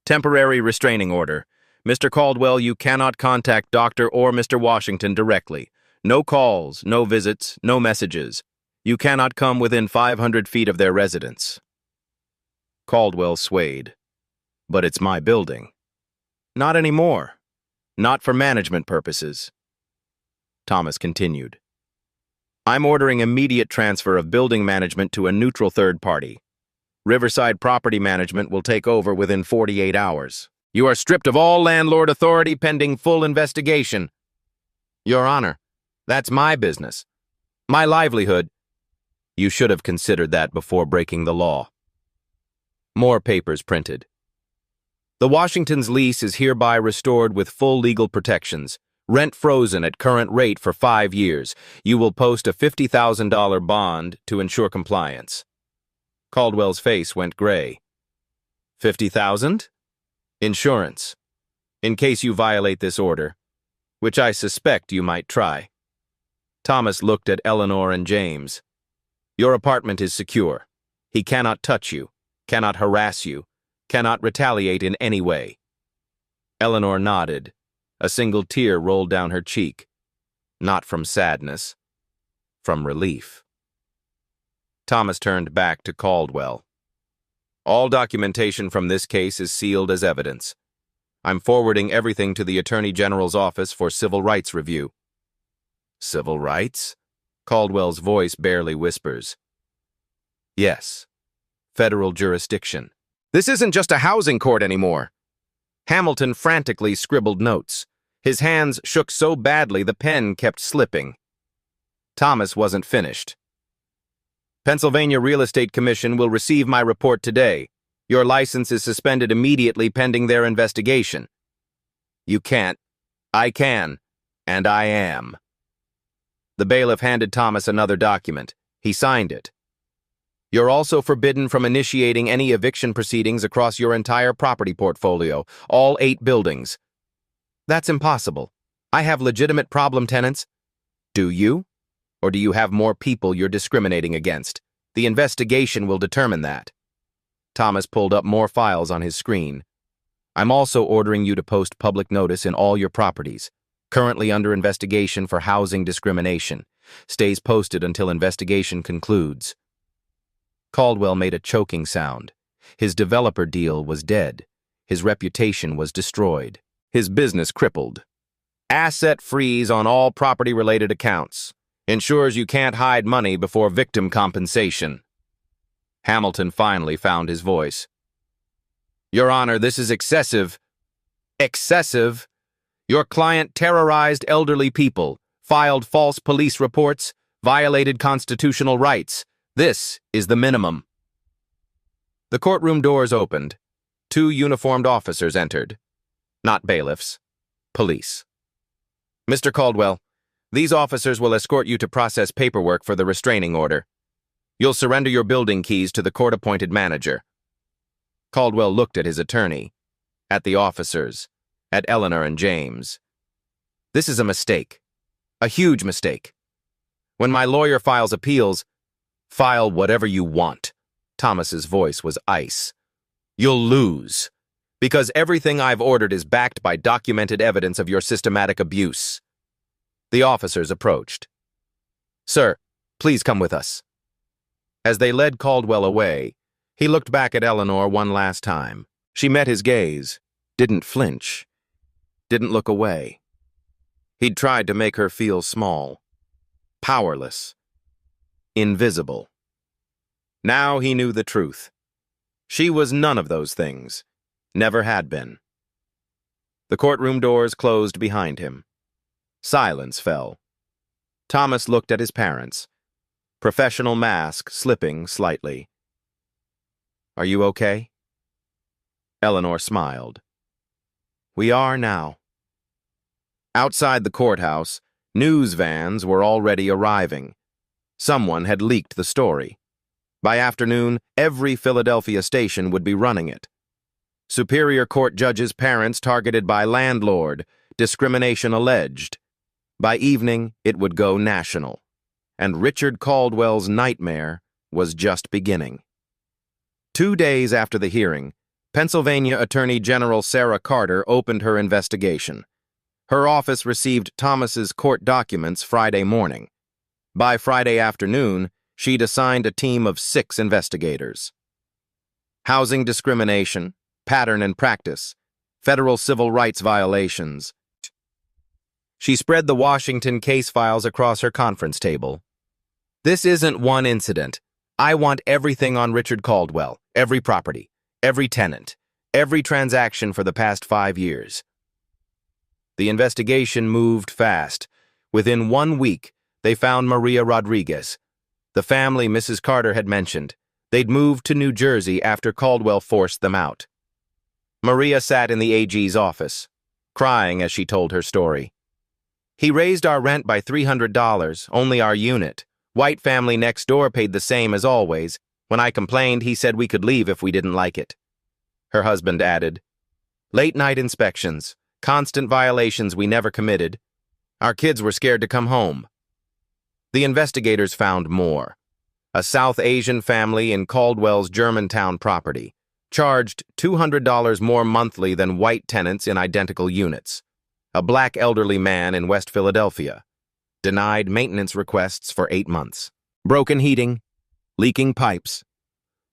Temporary restraining order. Mr. Caldwell, you cannot contact Dr. or Mr. Washington directly. No calls, no visits, no messages. You cannot come within 500 feet of their residence. Caldwell swayed. But it's my building. Not anymore. Not for management purposes. Thomas continued. I'm ordering immediate transfer of building management to a neutral third party. Riverside Property Management will take over within 48 hours. You are stripped of all landlord authority pending full investigation. Your Honor, that's my business. My livelihood. You should have considered that before breaking the law. More papers printed. The Washington's lease is hereby restored with full legal protections. Rent frozen at current rate for 5 years. You will post a $50,000 bond to ensure compliance. Caldwell's face went gray. 50,000? Insurance. In case you violate this order, which I suspect you might try. Thomas looked at Eleanor and James. Your apartment is secure. He cannot touch you, cannot harass you, cannot retaliate in any way. Eleanor nodded. A single tear rolled down her cheek. Not from sadness, from relief. Thomas turned back to Caldwell. All documentation from this case is sealed as evidence. I'm forwarding everything to the Attorney General's office for civil rights review. Civil rights? Caldwell's voice barely whispers. Yes. Federal jurisdiction. This isn't just a housing court anymore. Hamilton frantically scribbled notes. His hands shook so badly the pen kept slipping. Thomas wasn't finished. Pennsylvania Real Estate Commission will receive my report today. Your license is suspended immediately pending their investigation. You can't. I can. And I am. The bailiff handed Thomas another document. He signed it. You're also forbidden from initiating any eviction proceedings across your entire property portfolio, all 8 buildings. That's impossible. I have legitimate problem tenants. Do you? Or do you have more people you're discriminating against? The investigation will determine that. Thomas pulled up more files on his screen. I'm also ordering you to post public notice in all your properties. Currently under investigation for housing discrimination. Stays posted until investigation concludes. Caldwell made a choking sound. His developer deal was dead. His reputation was destroyed. His business crippled. Asset freeze on all property-related accounts. Ensures you can't hide money before victim compensation. Hamilton finally found his voice. Your Honor, this is excessive. Excessive? Your client terrorized elderly people, filed false police reports, violated constitutional rights. This is the minimum. The courtroom doors opened. 2 uniformed officers entered. Not bailiffs. Police. Mr. Caldwell, these officers will escort you to process paperwork for the restraining order. You'll surrender your building keys to the court-appointed manager. Caldwell looked at his attorney, at the officers, at Eleanor and James. This is a mistake. A huge mistake. When my lawyer files appeals, file whatever you want. Thomas's voice was ice. You'll lose, because everything I've ordered is backed by documented evidence of your systematic abuse. The officers approached. Sir, please come with us. As they led Caldwell away, he looked back at Eleanor one last time. She met his gaze, didn't flinch, didn't look away. He'd tried to make her feel small, powerless, invisible. Now he knew the truth. She was none of those things, never had been. The courtroom doors closed behind him. Silence fell. Thomas looked at his parents, professional mask slipping slightly. Are you okay? Eleanor smiled. We are now. Outside the courthouse, news vans were already arriving. Someone had leaked the story. By afternoon, every Philadelphia station would be running it. Superior Court judges' parents targeted by Landlord, discrimination alleged. By evening, it would go national. And Richard Caldwell's nightmare was just beginning. 2 days after the hearing, Pennsylvania Attorney General Sarah Carter opened her investigation. Her office received Thomas's court documents Friday morning. By Friday afternoon, she'd assigned a team of 6 investigators. Housing discrimination, pattern and practice, federal civil rights violations. She spread the Washington case files across her conference table. This isn't one incident. I want everything on Richard Caldwell, every property, every tenant, every transaction for the past 5 years. The investigation moved fast. Within 1 week, they found Maria Rodriguez, the family Mrs. Carter had mentioned. They'd moved to New Jersey after Caldwell forced them out. Maria sat in the AG's office, crying as she told her story. He raised our rent by $300, only our unit. White family next door paid the same as always. When I complained, he said we could leave if we didn't like it. Her husband added, late-night inspections, constant violations we never committed. Our kids were scared to come home. The investigators found more. A South Asian family in Caldwell's Germantown property charged $200 more monthly than white tenants in identical units. A black elderly man in West Philadelphia denied maintenance requests for 8 months. Broken heating, leaking pipes,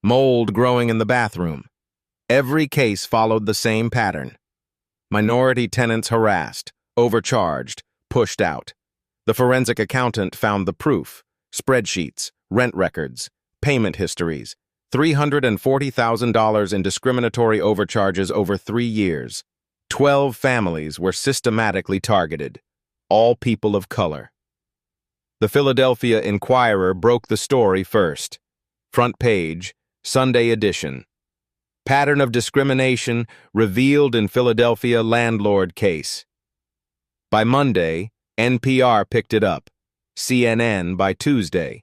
mold growing in the bathroom. Every case followed the same pattern. Minority tenants harassed, overcharged, pushed out. The forensic accountant found the proof, spreadsheets, rent records, payment histories, $340,000 in discriminatory overcharges over 3 years. 12 families were systematically targeted, all people of color. The Philadelphia Inquirer broke the story first. Front page, Sunday edition. Pattern of discrimination revealed in Philadelphia landlord case. By Monday, NPR picked it up. CNN by Tuesday.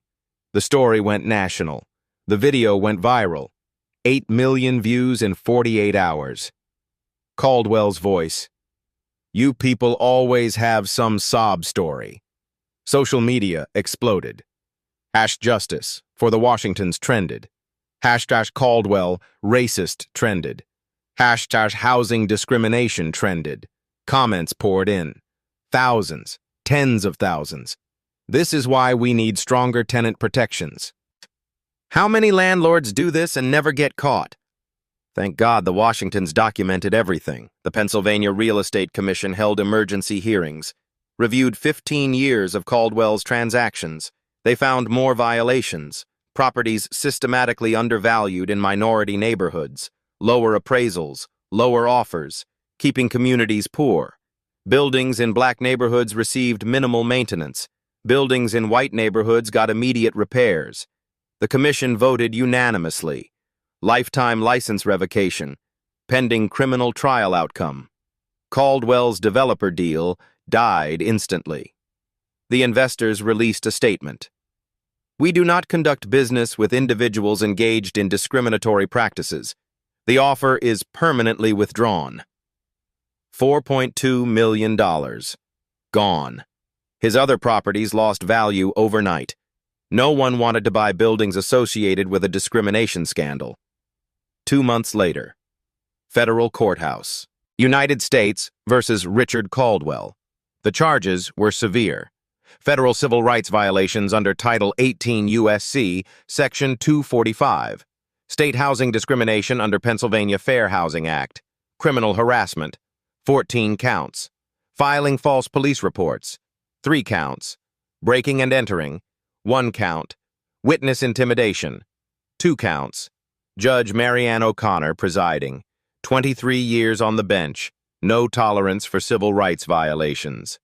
The story went national. The video went viral. 8 million views in 48 hours. Caldwell's voice. You people always have some sob story. Social media exploded. #justice for the Washingtons trended. #Caldwell racist trended. #housing discrimination trended. Comments poured in. Thousands, tens of thousands. This is why we need stronger tenant protections. How many landlords do this and never get caught? Thank God the Washingtons documented everything. The Pennsylvania Real Estate Commission held emergency hearings, reviewed 15 years of Caldwell's transactions. They found more violations, properties systematically undervalued in minority neighborhoods, lower appraisals, lower offers, keeping communities poor. Buildings in black neighborhoods received minimal maintenance. Buildings in white neighborhoods got immediate repairs. The commission voted unanimously. Lifetime license revocation, pending criminal trial outcome. Caldwell's developer deal died instantly. The investors released a statement. We do not conduct business with individuals engaged in discriminatory practices. The offer is permanently withdrawn. $4.2 million. Gone. His other properties lost value overnight. No one wanted to buy buildings associated with a discrimination scandal. 2 months later. Federal courthouse. United States versus Richard Caldwell. The charges were severe. Federal civil rights violations under Title 18 U.S.C. Section 245. State housing discrimination under Pennsylvania Fair Housing Act. Criminal harassment. 14 counts. Filing false police reports. 3 counts. Breaking and entering. 1 count. Witness intimidation. 2 counts. Judge Marianne O'Connor presiding. 23 years on the bench. No tolerance for civil rights violations.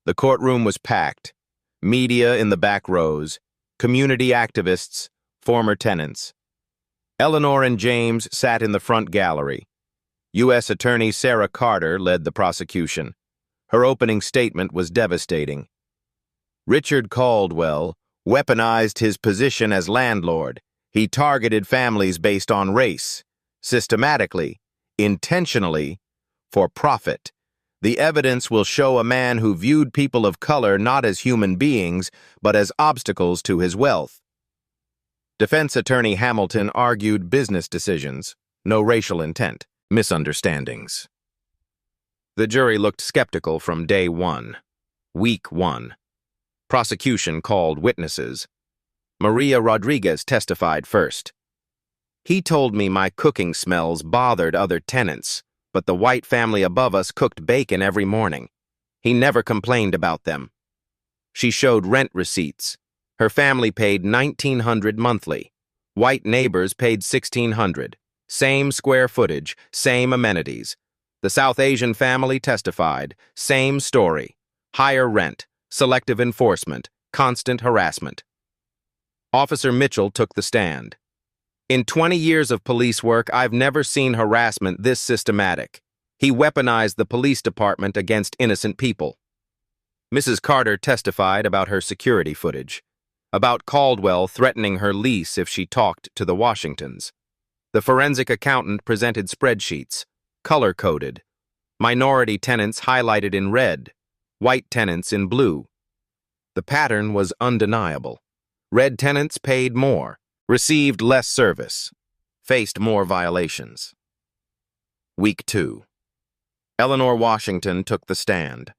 The courtroom was packed. Media in the back rows. Community activists. Former tenants. Eleanor and James sat in the front gallery. U.S. Attorney Sarah Carter led the prosecution. Her opening statement was devastating. Richard Caldwell weaponized his position as landlord. He targeted families based on race, systematically, intentionally, for profit. The evidence will show a man who viewed people of color not as human beings, but as obstacles to his wealth. Defense attorney Hamilton argued business decisions, no racial intent, misunderstandings. The jury looked skeptical from day one. Week 1. Prosecution called witnesses. Maria Rodriguez testified first. He told me my cooking smells bothered other tenants, but the white family above us cooked bacon every morning. He never complained about them. She showed rent receipts. Her family paid $1,900 monthly. White neighbors paid $1,600. Same square footage, same amenities. The South Asian family testified. Same story. Higher rent, selective enforcement, constant harassment. Officer Mitchell took the stand. In 20 years of police work, I've never seen harassment this systematic. He weaponized the police department against innocent people. Mrs. Carter testified about her security footage, about Caldwell threatening her lease if she talked to the Washingtons. The forensic accountant presented spreadsheets, color-coded, minority tenants highlighted in red, white tenants in blue. The pattern was undeniable. Red tenants paid more, received less service, faced more violations. Week 2. Eleanor Washington took the stand.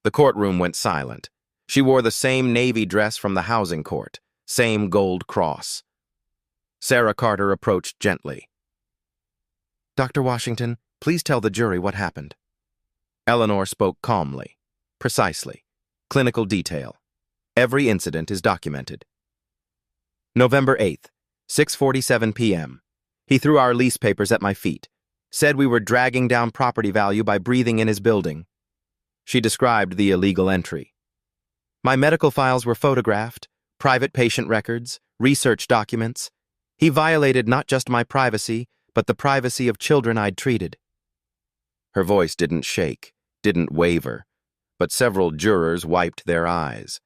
The courtroom went silent. She wore the same navy dress from the housing court, same gold cross. Sarah Carter approached gently. Dr. Washington, please tell the jury what happened. Eleanor spoke calmly, precisely, clinical detail. Every incident is documented. November 8th, 6:47 p.m. He threw our lease papers at my feet, said we were dragging down property value by breathing in his building. She described the illegal entry. My medical files were photographed, private patient records, research documents. He violated not just my privacy, but the privacy of children I'd treated. Her voice didn't shake, didn't waver, but several jurors wiped their eyes.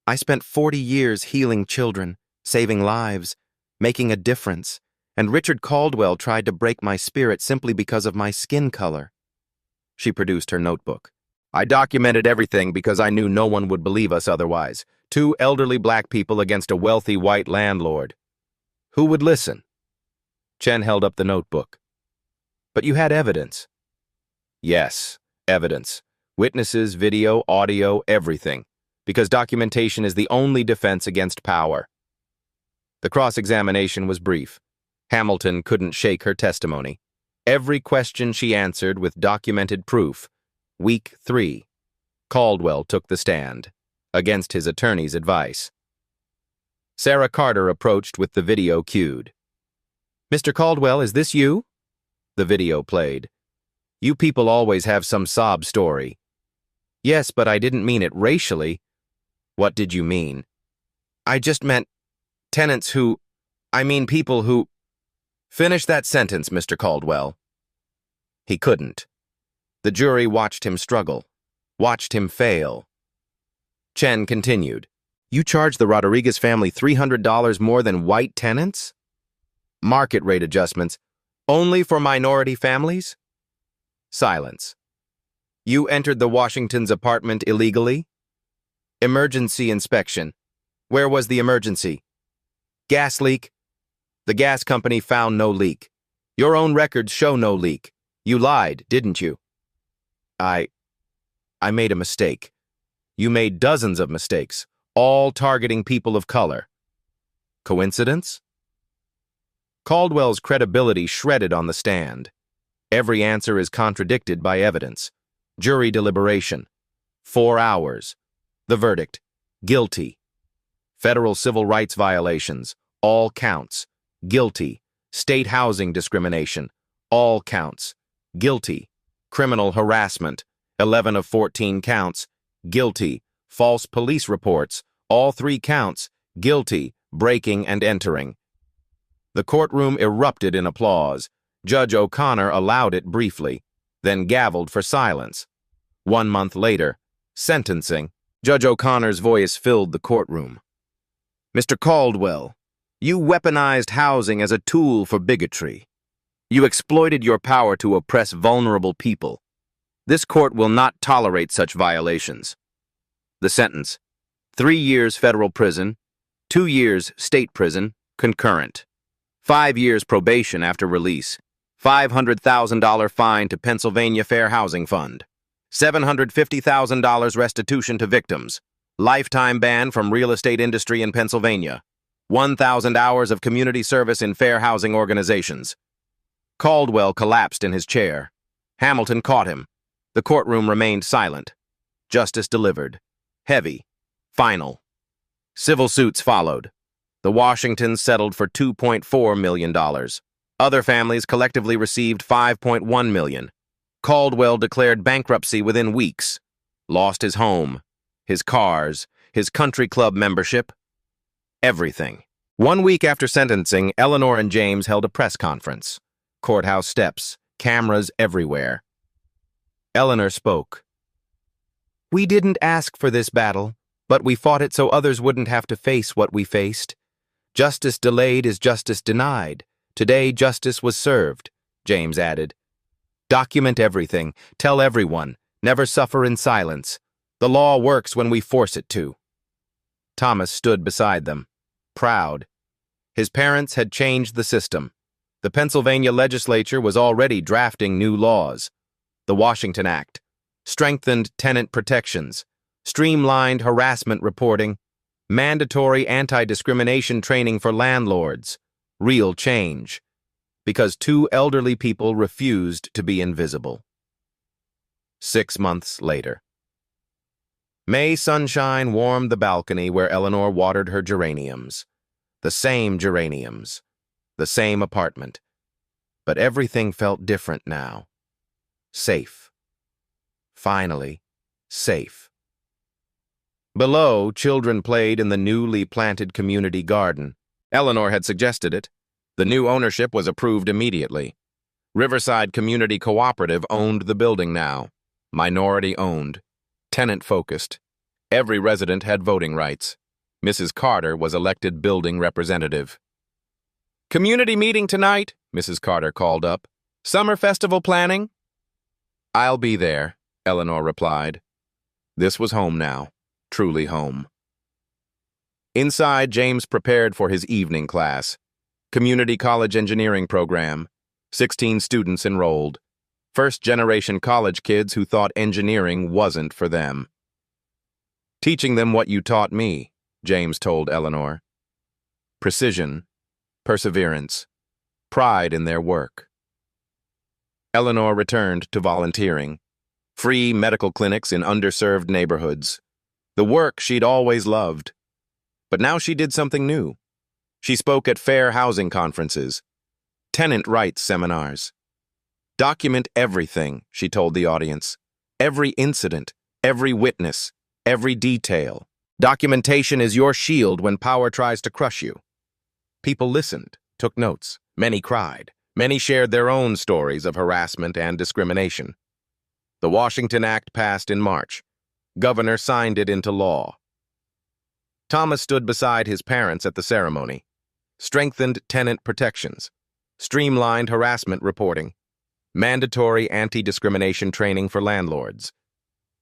I spent 40 years healing children, saving lives, making a difference, and Richard Caldwell tried to break my spirit simply because of my skin color. She produced her notebook. I documented everything because I knew no one would believe us otherwise. 2 elderly black people against a wealthy white landlord. Who would listen? Chen held up the notebook. But you had evidence. Yes, evidence. Witnesses, video, audio, everything. Because documentation is the only defense against power. The cross-examination was brief. Hamilton couldn't shake her testimony. Every question she answered with documented proof. Week 3. Caldwell took the stand, against his attorney's advice. Sarah Carter approached with the video cued. Mr. Caldwell, is this you? The video played. You people always have some sob story. Yes, but I didn't mean it racially. What did you mean? I just meant tenants who, people who... Finish that sentence, Mr. Caldwell. He couldn't. The jury watched him struggle, watched him fail. Chen continued. You charged the Rodriguez family $300 more than white tenants? Market rate adjustments, only for minority families? Silence. You entered the Washington's apartment illegally? Emergency inspection. Where was the emergency? Gas leak? The gas company found no leak. Your own records show no leak. You lied, didn't you? I made a mistake. You made dozens of mistakes, all targeting people of color. Coincidence? Caldwell's credibility shredded on the stand. Every answer is contradicted by evidence. Jury deliberation. 4 hours. The verdict. Guilty. Federal civil rights violations. All counts. Guilty. State housing discrimination. All counts. Guilty. Criminal harassment. 11 of 14 counts. Guilty. False police reports. All 3 counts. Guilty. Breaking and entering. The courtroom erupted in applause. Judge O'Connor allowed it briefly, then gavelled for silence. 1 month later, sentencing. Judge O'Connor's voice filled the courtroom. Mr. Caldwell, you weaponized housing as a tool for bigotry. You exploited your power to oppress vulnerable people. This court will not tolerate such violations. The sentence: 3 years federal prison, 2 years state prison, concurrent. 5 years probation after release. $500,000 fine to Pennsylvania Fair Housing Fund. $750,000 restitution to victims. Lifetime ban from real estate industry in Pennsylvania. 1,000 hours of community service in fair housing organizations. Caldwell collapsed in his chair. Hamilton caught him. The courtroom remained silent. Justice delivered. Heavy. Final. Civil suits followed. The Washingtons settled for $2.4 million. Other families collectively received $5.1 million. Caldwell declared bankruptcy within weeks. Lost his home, his cars, his country club membership. Everything. 1 week after sentencing, Eleanor and James held a press conference. Courthouse steps, cameras everywhere. Eleanor spoke. We didn't ask for this battle, but we fought it so others wouldn't have to face what we faced. Justice delayed is justice denied. Today, justice was served, James added. Document everything. Tell everyone. Never suffer in silence. The law works when we force it to. Thomas stood beside them, proud. His parents had changed the system. The Pennsylvania legislature was already drafting new laws. The Washington Act, strengthened tenant protections, streamlined harassment reporting, mandatory anti-discrimination training for landlords, real change, because 2 elderly people refused to be invisible. 6 months later. May sunshine warmed the balcony where Eleanor watered her geraniums. The same geraniums, the same apartment. But everything felt different now. Safe. Finally, safe. Below, children played in the newly planted community garden. Eleanor had suggested it. The new ownership was approved immediately. Riverside Community Cooperative owned the building now. Minority-owned. Tenant-focused. Every resident had voting rights. Mrs. Carter was elected building representative. Community meeting tonight, Mrs. Carter called up. Summer festival planning? I'll be there, Eleanor replied. This was home now, truly home. Inside, James prepared for his evening class. Community college engineering program. 16 students enrolled. First-generation college kids who thought engineering wasn't for them. Teaching them what you taught me, James told Eleanor. Precision, perseverance, pride in their work. Eleanor returned to volunteering. Free medical clinics in underserved neighborhoods. The work she'd always loved. But now she did something new. She spoke at fair housing conferences, tenant rights seminars. Document everything, she told the audience. Every incident, every witness, every detail. Documentation is your shield when power tries to crush you. People listened, took notes. Many cried. Many shared their own stories of harassment and discrimination. The Washington Act passed in March. Governor signed it into law. Thomas stood beside his parents at the ceremony. Strengthened tenant protections. Streamlined harassment reporting. Mandatory anti-discrimination training for landlords.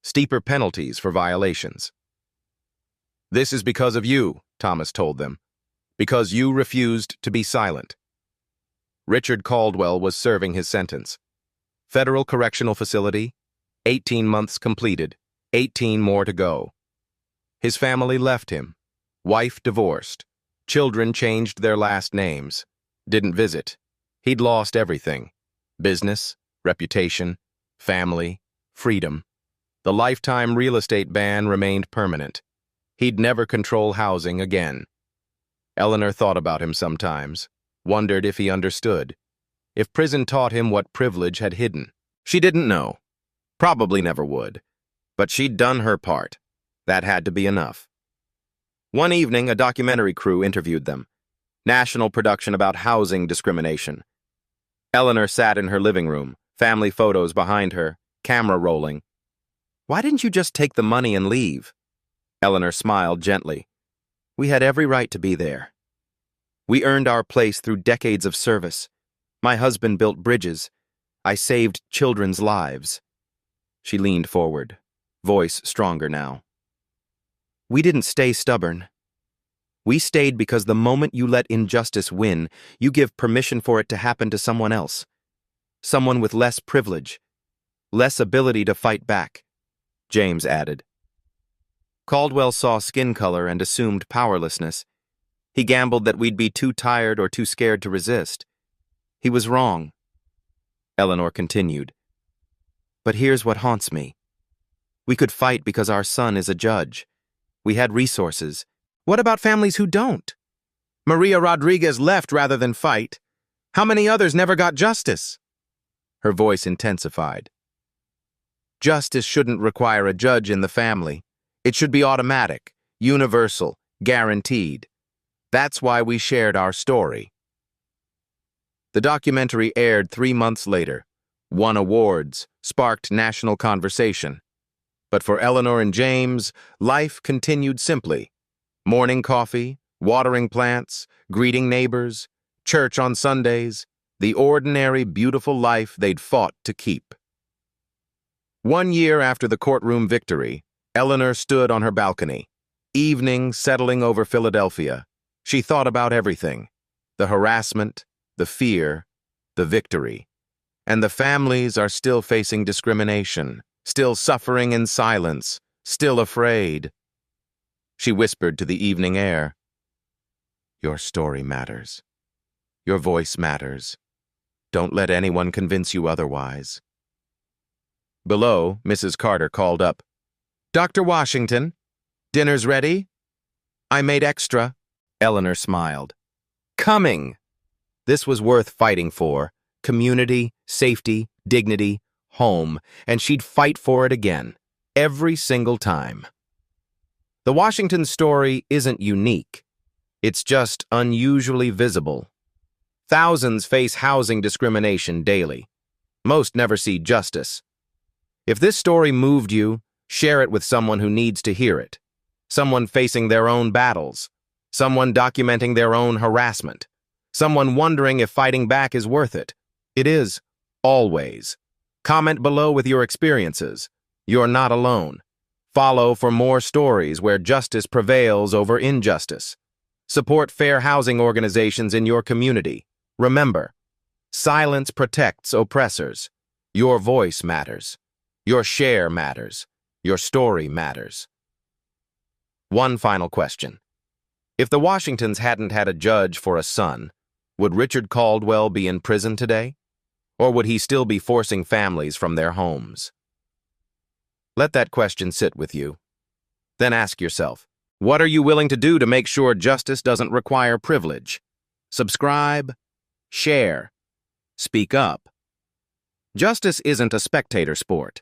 Steeper penalties for violations. This is because of you, Thomas told them. Because you refused to be silent. Richard Caldwell was serving his sentence. Federal Correctional Facility, 18 months completed, 18 more to go. His family left him. Wife divorced. Children changed their last names. Didn't visit. He'd lost everything. Business, reputation, family, freedom. The lifetime real estate ban remained permanent. He'd never control housing again. Eleanor thought about him sometimes, wondered if he understood, if prison taught him what privilege had hidden. She didn't know. Probably never would. But she'd done her part. That had to be enough. One evening, a documentary crew interviewed them. National production about housing discrimination. Eleanor sat in her living room, family photos behind her, camera rolling. Why didn't you just take the money and leave? Eleanor smiled gently. We had every right to be there. We earned our place through decades of service. My husband built bridges. I saved children's lives. She leaned forward, voice stronger now. We didn't stay stubborn. We stayed because the moment you let injustice win, you give permission for it to happen to someone else. Someone with less privilege, less ability to fight back, James added. Caldwell saw skin color and assumed powerlessness. He gambled that we'd be too tired or too scared to resist. He was wrong. Eleanor continued. But here's what haunts me. We could fight because our son is a judge. We had resources. What about families who don't? Maria Rodriguez left rather than fight. How many others never got justice? Her voice intensified. Justice shouldn't require a judge in the family. It should be automatic, universal, guaranteed. That's why we shared our story. The documentary aired 3 months later, won awards, sparked national conversation. But for Eleanor and James, life continued simply. Morning coffee, watering plants, greeting neighbors, church on Sundays, the ordinary, beautiful life they'd fought to keep. 1 year after the courtroom victory, Eleanor stood on her balcony. Evening settling over Philadelphia. She thought about everything. The harassment, the fear, the victory. And the families are still facing discrimination, still suffering in silence, still afraid. She whispered to the evening air. Your story matters. Your voice matters. Don't let anyone convince you otherwise. Below, Mrs. Carter called up. Dr. Washington, dinner's ready? I made extra. Eleanor smiled. Coming! This was worth fighting for. Community, safety, dignity, home, and she'd fight for it again, every single time. The Washington story isn't unique. It's just unusually visible. Thousands face housing discrimination daily. Most never see justice. If this story moved you, share it with someone who needs to hear it. Someone facing their own battles. Someone documenting their own harassment. Someone wondering if fighting back is worth it. It is, always. Comment below with your experiences. You're not alone. Follow for more stories where justice prevails over injustice. Support fair housing organizations in your community. Remember, silence protects oppressors. Your voice matters. Your share matters. Your story matters. One final question. If the Washingtons hadn't had a judge for a son, would Richard Caldwell be in prison today? Or would he still be forcing families from their homes? Let that question sit with you. Then ask yourself, what are you willing to do to make sure justice doesn't require privilege? Subscribe, share, speak up. Justice isn't a spectator sport.